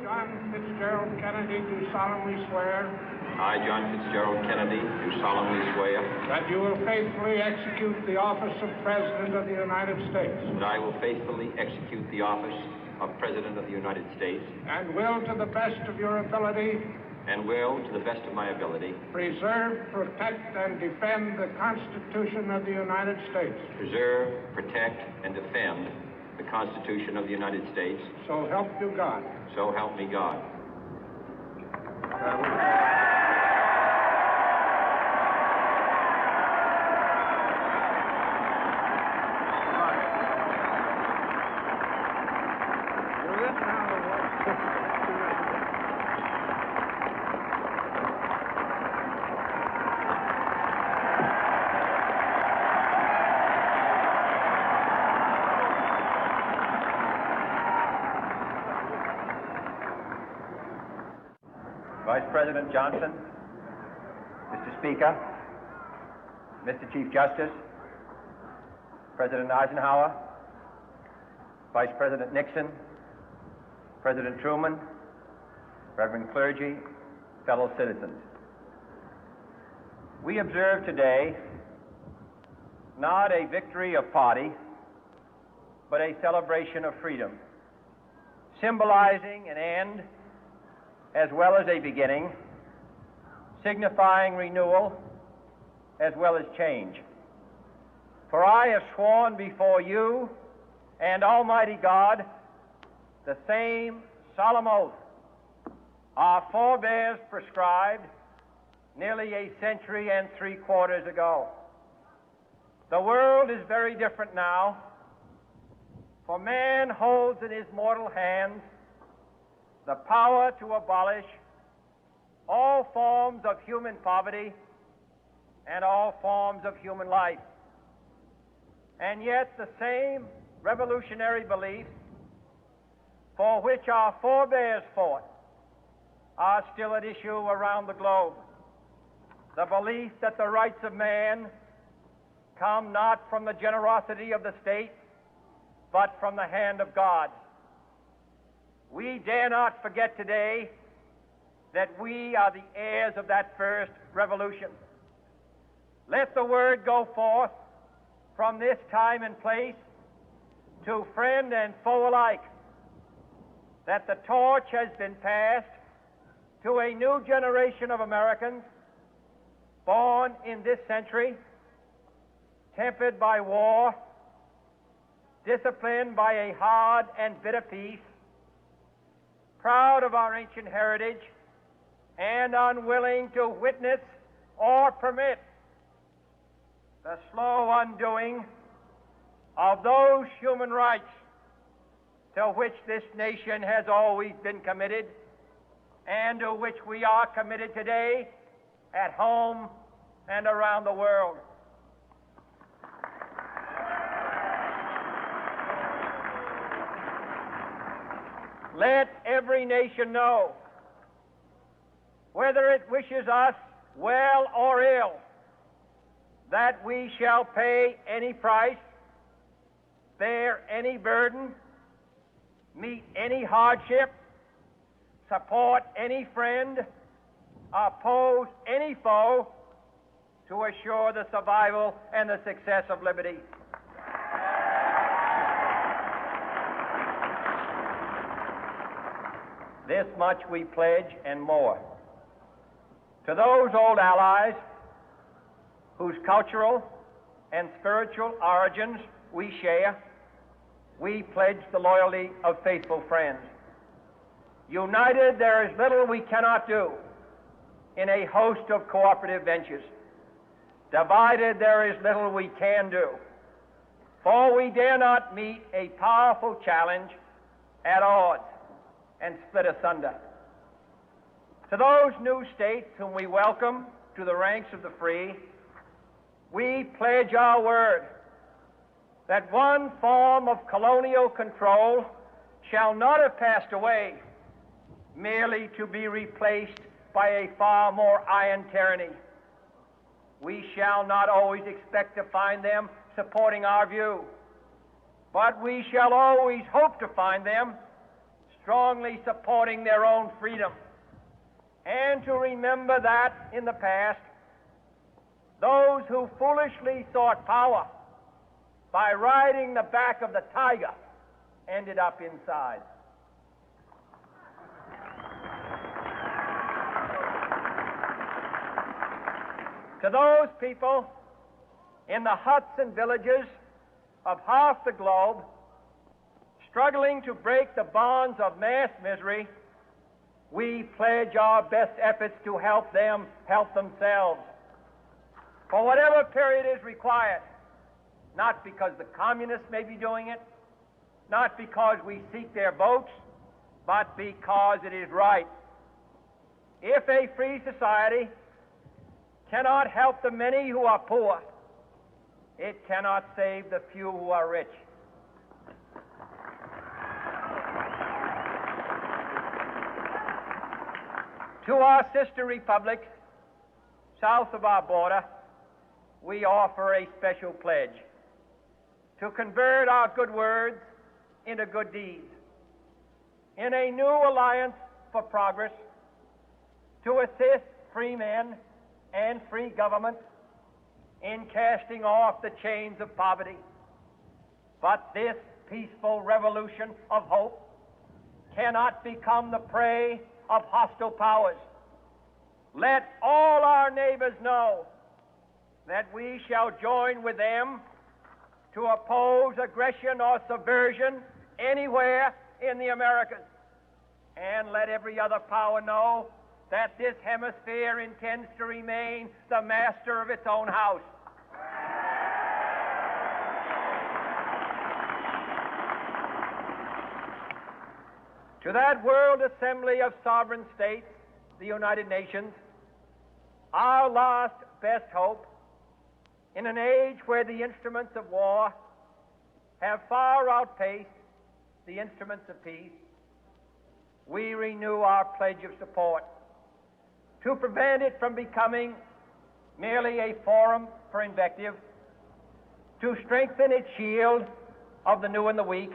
John Fitzgerald Kennedy, do solemnly swear. I, John Fitzgerald Kennedy, do solemnly swear. That you will faithfully execute the office of President of the United States. That I will faithfully execute the office of President of the United States. And will, to the best of your ability. And will, to the best of my ability. Preserve, protect, and defend the Constitution of the United States. Preserve, protect, and defend the Constitution of the United States. So help you God. So help me God. Vice President Johnson, Mr. Speaker, Mr. Chief Justice, President Eisenhower, Vice President Nixon, President Truman, Reverend clergy, fellow citizens. We observe today not a victory of party, but a celebration of freedom, symbolizing an end as well as a beginning, signifying renewal as well as change. For I have sworn before you and Almighty God the same solemn oath our forebears prescribed nearly a century and 3/4 ago. The world is very different now, for man holds in his mortal hands the power to abolish all forms of human poverty and all forms of human life. And yet the same revolutionary beliefs for which our forebears fought are still at issue around the globe. The belief that the rights of man come not from the generosity of the state, but from the hand of God. We dare not forget today that we are the heirs of that first revolution. Let the word go forth from this time and place to friend and foe alike that the torch has been passed to a new generation of Americans born in this century, tempered by war, disciplined by a hard and bitter peace, proud of our ancient heritage, and unwilling to witness or permit the slow undoing of those human rights to which this nation has always been committed and to which we are committed today at home and around the world. Let every nation know, whether it wishes us well or ill, that we shall pay any price, bear any burden, meet any hardship, support any friend, oppose any foe to assure the survival and the success of liberty. This much we pledge and more. To those old allies whose cultural and spiritual origins we share, we pledge the loyalty of faithful friends. United, there is little we cannot do in a host of cooperative ventures. Divided, there is little we can do, for we dare not meet a powerful challenge at odds and split asunder. To those new states whom we welcome to the ranks of the free, we pledge our word that one form of colonial control shall not have passed away, merely to be replaced by a far more iron tyranny. We shall not always expect to find them supporting our view, but we shall always hope to find them strongly supporting their own freedom, and to remember that in the past, those who foolishly sought power by riding the back of the tiger ended up inside. To those people in the huts and villages of half the globe struggling to break the bonds of mass misery, we pledge our best efforts to help them help themselves for whatever period is required, not because the communists may be doing it, not because we seek their votes, but because it is right. If a free society cannot help the many who are poor, it cannot save the few who are rich. To our sister republics south of our border, we offer a special pledge to convert our good words into good deeds, in a new alliance for progress, to assist free men and free governments in casting off the chains of poverty. But this peaceful revolution of hope cannot become the prey of hostile powers. Let all our neighbors know that we shall join with them to oppose aggression or subversion anywhere in the Americas. And let every other power know that this hemisphere intends to remain the master of its own house. To that World Assembly of Sovereign States, the United Nations, our last best hope, in an age where the instruments of war have far outpaced the instruments of peace, we renew our pledge of support to prevent it from becoming merely a forum for invective, to strengthen its shield of the new and the weak,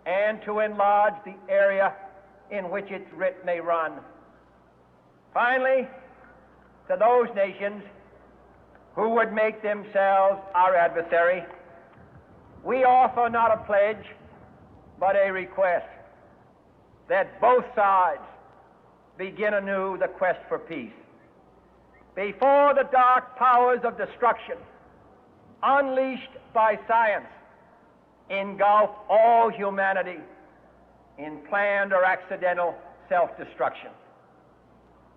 and to enlarge the area in which its writ may run. Finally, to those nations who would make themselves our adversary, we offer not a pledge, but a request that both sides begin anew the quest for peace. Before the dark powers of destruction, unleashed by science, engulf all humanity in planned or accidental self-destruction,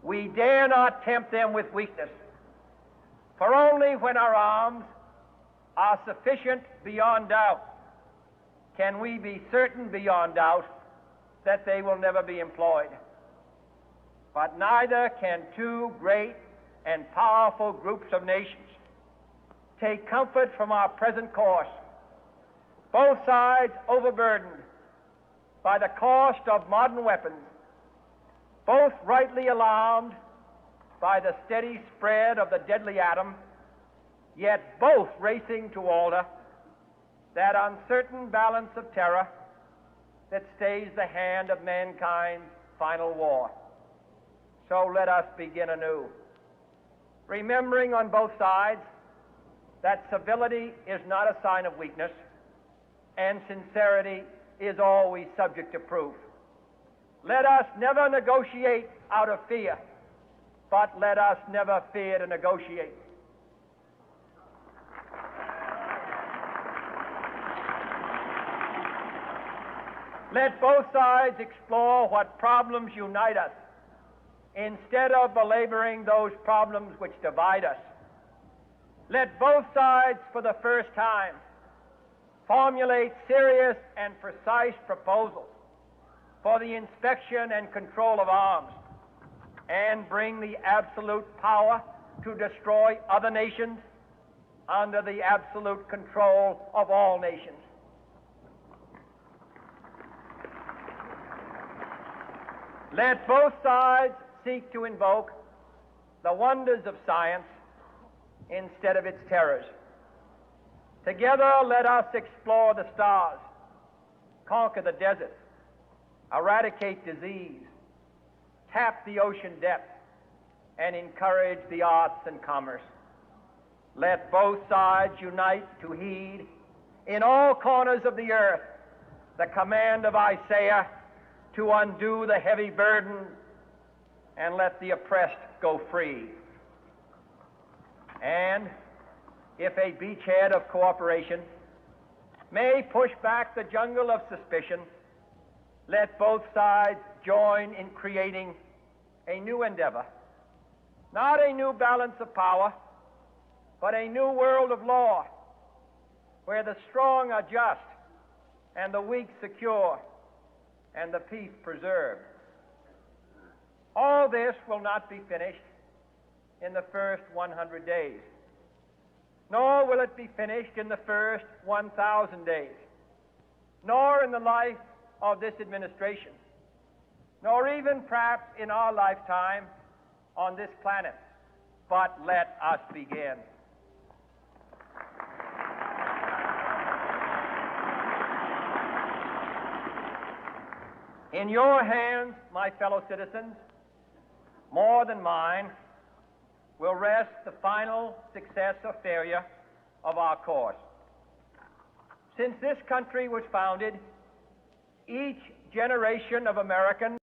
we dare not tempt them with weakness, for only when our arms are sufficient beyond doubt can we be certain beyond doubt that they will never be employed. But neither can two great and powerful groups of nations take comfort from our present course, both sides overburdened by the cost of modern weapons, both rightly alarmed by the steady spread of the deadly atom, yet both racing to alter that uncertain balance of terror that stays the hand of mankind's final war. So let us begin anew, remembering on both sides that civility is not a sign of weakness, and sincerity is always subject to proof. Let us never negotiate out of fear, but let us never fear to negotiate. Let both sides explore what problems unite us, instead of belaboring those problems which divide us. Let both sides, for the first time, formulate serious and precise proposals for the inspection and control of arms, and bring the absolute power to destroy other nations under the absolute control of all nations. Let both sides seek to invoke the wonders of science instead of its terrors. Together, let us explore the stars, conquer the deserts, eradicate disease, tap the ocean depth, and encourage the arts and commerce. Let both sides unite to heed in all corners of the earth the command of Isaiah to undo the heavy burden and let the oppressed go free. And if a beachhead of cooperation may push back the jungle of suspicion, let both sides join in creating a new endeavor, not a new balance of power, but a new world of law, where the strong are just and the weak secure and the peace preserved. All this will not be finished in the first 100 days, nor will it be finished in the first 1,000 days, nor in the life of this administration, nor even perhaps in our lifetime on this planet. But let us begin. In your hands, my fellow citizens, more than mine, will rest the final success or failure of our course. Since this country was founded, each generation of Americans